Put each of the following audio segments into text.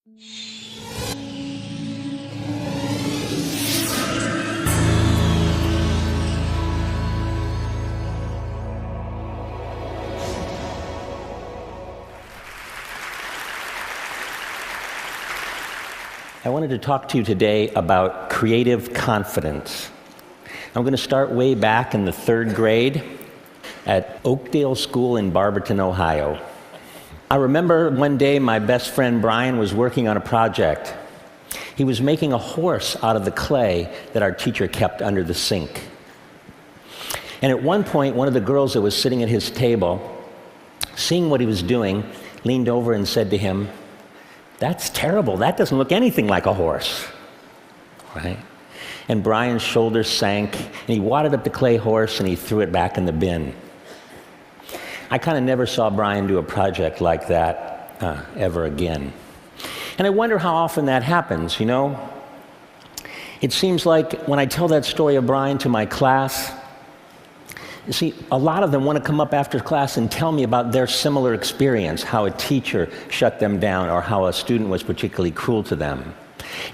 I wanted to talk to you today about creative confidence. I'm going to start way back in the 3rd grade at Oakdale School in Barberton, Ohio. I remember one day my best friend Brian was working on a project. He was making a horse out of the clay that our teacher kept under the sink. And at one point, one of the girls that was sitting at his table, seeing what he was doing, leaned over and said to him, "That's terrible. That doesn't look anything like a horse." Right? And Brian's shoulders sank, and he wadded up the clay horse, and he threw it back in the bin. I kind of never saw Brian do a project like that ever again. And I wonder how often that happens, you know? It seems like when I tell that story of Brian to my class, you see, a lot of them want to come up after class and tell me about their similar experience, how a teacher shut them down or how a student was particularly cruel to them.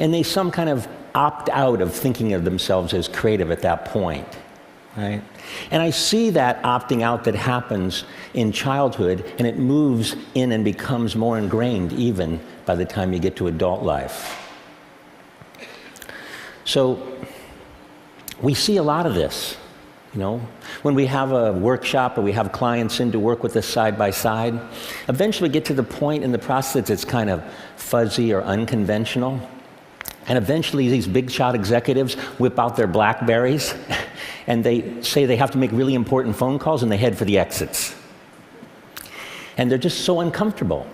And they some kind of opt out of thinking of themselves as creative at that point, right? And I see that opting out that happens in childhood, and it moves in and becomes more ingrained even by the time you get to adult life. So we see a lot of this. You know, when we have a workshop or we have clients in to work with us side by side, eventually get to the point in the process that's kind of fuzzy or unconventional. And eventually these big shot executives whip out their BlackBerries and they say they have to make really important phone calls and they head for the exits. And they're just so uncomfortable.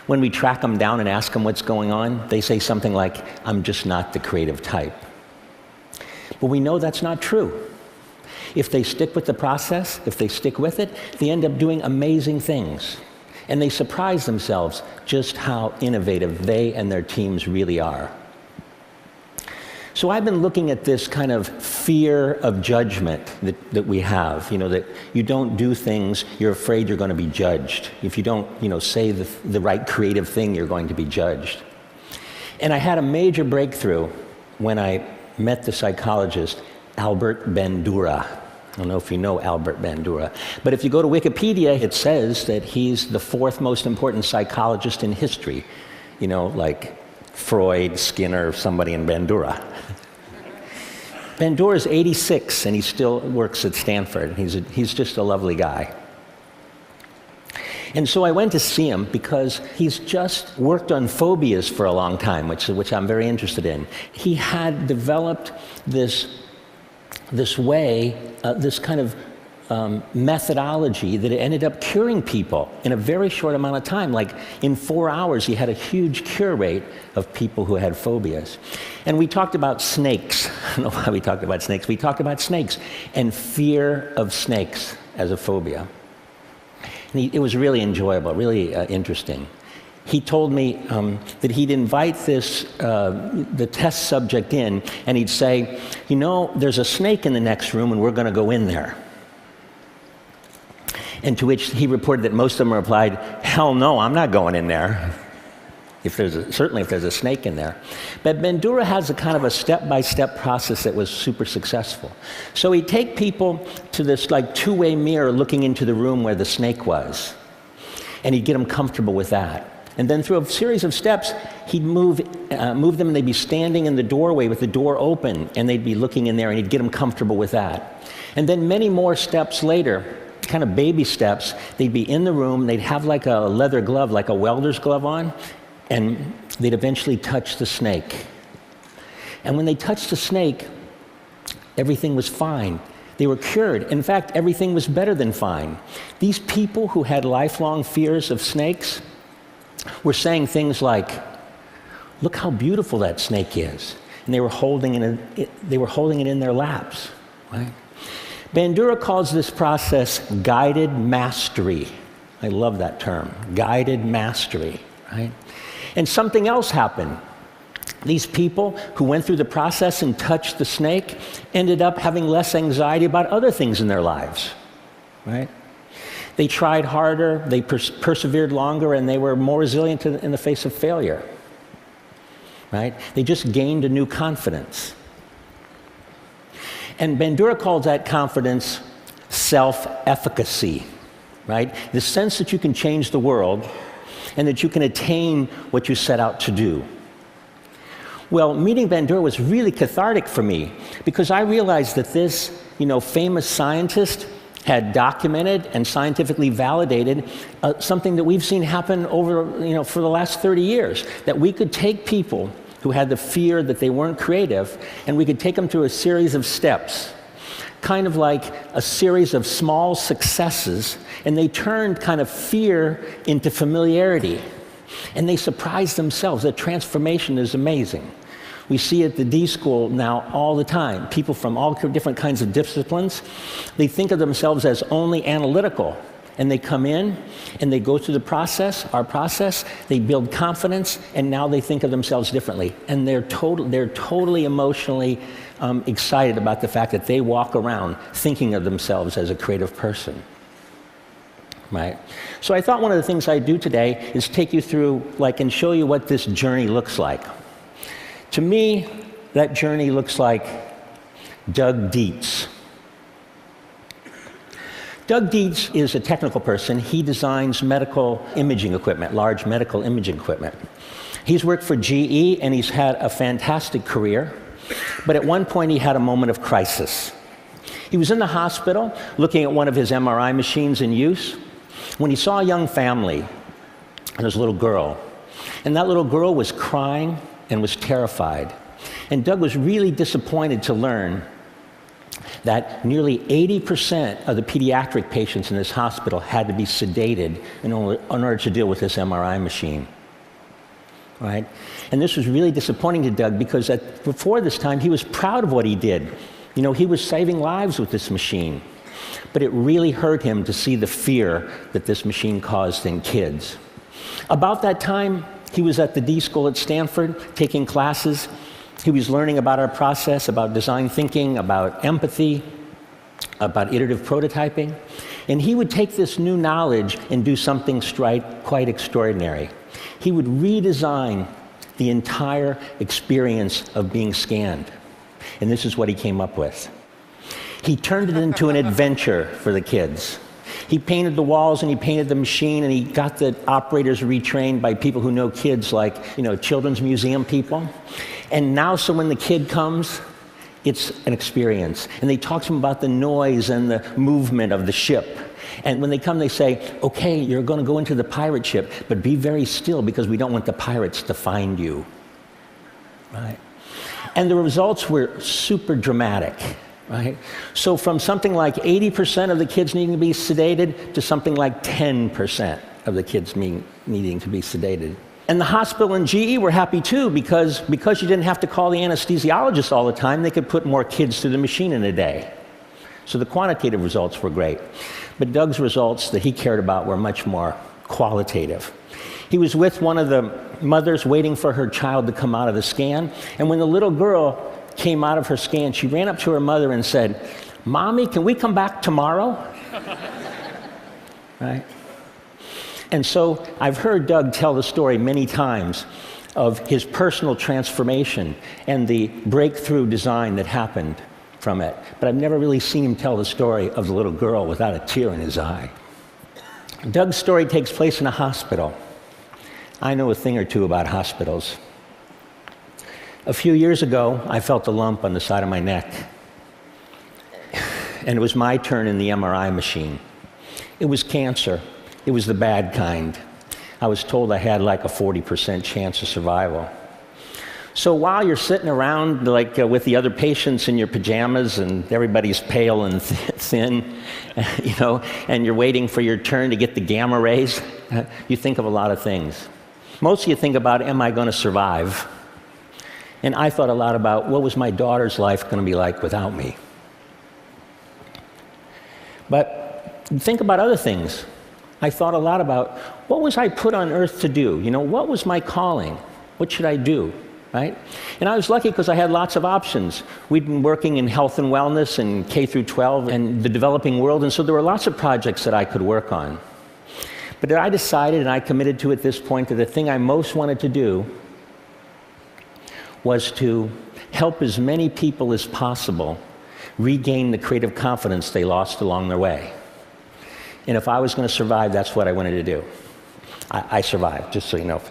When we track them down and ask them what's going on, they say something like, "I'm just not the creative type." But we know that's not true. If they stick with the process, if they stick with it, they end up doing amazing things. And they surprise themselves just how innovative they and their teams really are. So I've been looking at this kind of fear of judgment that we have, you know, that you don't do things, you're afraid you're going to be judged. If you don't, you know, say the right creative thing, you're going to be judged. And I had a major breakthrough when I met the psychologist, Albert Bandura. I don't know if you know Albert Bandura, but if you go to Wikipedia, it says that he's the 4th most important psychologist in history. You know, like Freud, Skinner, somebody in Bandura. Bandura's 86, and he still works at Stanford. He's just a lovely guy. And so I went to see him because he's just worked on phobias for a long time, which I'm very interested in. He had developed this way, this kind of methodology that ended up curing people in a very short amount of time. Like in 4 hours, he had a huge cure rate of people who had phobias. And we talked about snakes. I don't know why we talked about snakes. We talked about snakes and fear of snakes as a phobia. And it was really enjoyable, really interesting. He told me that he'd invite the test subject in, and he'd say, "You know, there's a snake in the next room, and we're going to go in there." And to which he reported that most of them replied, "Hell no, I'm not going in there." Certainly if there's a snake in there. But Bandura has a kind of a step-by-step process that was super successful. So he'd take people to this like two-way mirror looking into the room where the snake was, and he'd get them comfortable with that. And then through a series of steps, he'd move them, and they'd be standing in the doorway with the door open, and they'd be looking in there, and he'd get them comfortable with that. And then many more steps later, kind of baby steps, they'd be in the room, they'd have like a leather glove, like a welder's glove on, and they'd eventually touch the snake. And when they touched the snake, everything was fine. They were cured. In fact, everything was better than fine. These people who had lifelong fears of snakes were saying things like, "Look how beautiful that snake is." And they were holding it in their laps, right? Bandura calls this process guided mastery. I love that term, guided mastery, right? And something else happened. These people who went through the process and touched the snake ended up having less anxiety about other things in their lives, right? They tried harder, they persevered longer, and they were more resilient in the face of failure. right? They just gained a new confidence. And Bandura calls that confidence self-efficacy, right? The sense that you can change the world and that you can attain what you set out to do. Well, meeting Bandura was really cathartic for me because I realized that this, famous scientist had documented and scientifically validated something that we've seen happen over, for the last 30 years, that we could take people who had the fear that they weren't creative, and we could take them through a series of steps, kind of like a series of small successes, and they turned kind of fear into familiarity. And they surprised themselves. The transformation is amazing. We see at the D School now all the time, people from all different kinds of disciplines, they think of themselves as only analytical. And they come in and they go through the process, our process, they build confidence, and now they think of themselves differently. And they're totally emotionally excited about the fact that they walk around thinking of themselves as a creative person. Right? So I thought one of the things I'd do today is take you through, and show you what this journey looks like. To me, that journey looks like Doug Dietz. Doug Dietz is a technical person. He designs medical imaging equipment, large medical imaging equipment. He's worked for GE, and he's had a fantastic career. But at one point, he had a moment of crisis. He was in the hospital looking at one of his MRI machines in use when he saw a young family and his little girl. And that little girl was crying and was terrified. And Doug was really disappointed to learn that nearly 80% of the pediatric patients in this hospital had to be sedated in order to deal with this MRI machine. Right? And this was really disappointing to Doug because before this time, he was proud of what he did. He was saving lives with this machine. But it really hurt him to see the fear that this machine caused in kids. About that time, he was at the D School at Stanford taking classes. He was learning about our process, about design thinking, about empathy, about iterative prototyping. And he would take this new knowledge and do something quite extraordinary. He would redesign the entire experience of being scanned. And this is what he came up with. He turned it into an adventure for the kids. He painted the walls and he painted the machine, and he got the operators retrained by people who know kids, like, children's museum people. And now, so when the kid comes, it's an experience. And they talk to him about the noise and the movement of the ship. And when they come, they say, okay, you're going to go into the pirate ship, but be very still because we don't want the pirates to find you. Right? And the results were super dramatic. Right? So from something like 80% of the kids needing to be sedated to something like 10% of the kids needing to be sedated. And the hospital and GE were happy too because you didn't have to call the anesthesiologist all the time, they could put more kids through the machine in a day. So the quantitative results were great. But Doug's results that he cared about were much more qualitative. He was with one of the mothers waiting for her child to come out of the scan, and when the little girl came out of her scan, she ran up to her mother and said, "Mommy, can we come back tomorrow?" Right? And so I've heard Doug tell the story many times of his personal transformation and the breakthrough design that happened from it. But I've never really seen him tell the story of the little girl without a tear in his eye. Doug's story takes place in a hospital. I know a thing or two about hospitals. A few years ago, I felt a lump on the side of my neck. And it was my turn in the MRI machine. It was cancer. It was the bad kind. I was told I had like a 40% chance of survival. So while you're sitting around with the other patients in your pajamas and everybody's pale and thin, and you're waiting for your turn to get the gamma rays, you think of a lot of things. Most of you think about, am I going to survive? And I thought a lot about, what was my daughter's life going to be like without me? But think about other things. I thought a lot about, what was I put on earth to do? What was my calling? What should I do? Right? And I was lucky because I had lots of options. We'd been working in health and wellness and K through 12 and the developing world, and so there were lots of projects that I could work on. But I decided, and I committed to at this point, that the thing I most wanted to do was to help as many people as possible regain the creative confidence they lost along their way. And if I was going to survive, that's what I wanted to do. I survived, just so you know.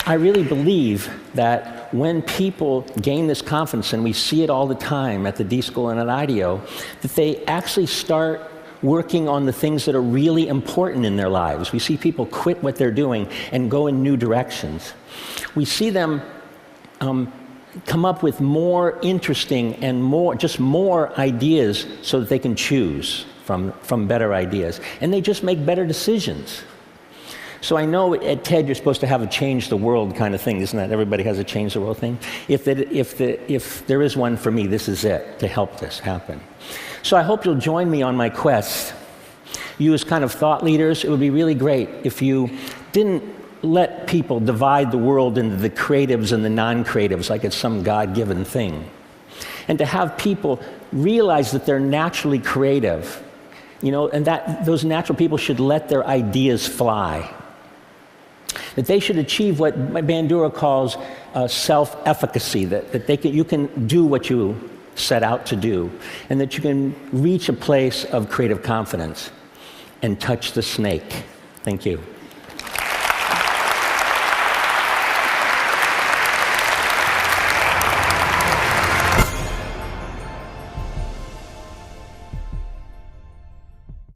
I really believe that when people gain this confidence, and we see it all the time at the D School and at IDEO, that they actually start working on the things that are really important in their lives. We see people quit what they're doing and go in new directions. We see them come up with more interesting and more ideas so that they can choose from better ideas. And they just make better decisions. So I know at TED you're supposed to have a change the world kind of thing, isn't that? Everybody has a change the world thing. If there is one for me, this is it, to help this happen. So I hope you'll join me on my quest. You as kind of thought leaders, it would be really great if you didn't let people divide the world into the creatives and the non-creatives like it's some God-given thing. And to have people realize that they're naturally creative, and that those natural people should let their ideas fly. That they should achieve what Bandura calls self-efficacy, that you can do what you set out to do, and that you can reach a place of creative confidence and touch the snake. Thank you.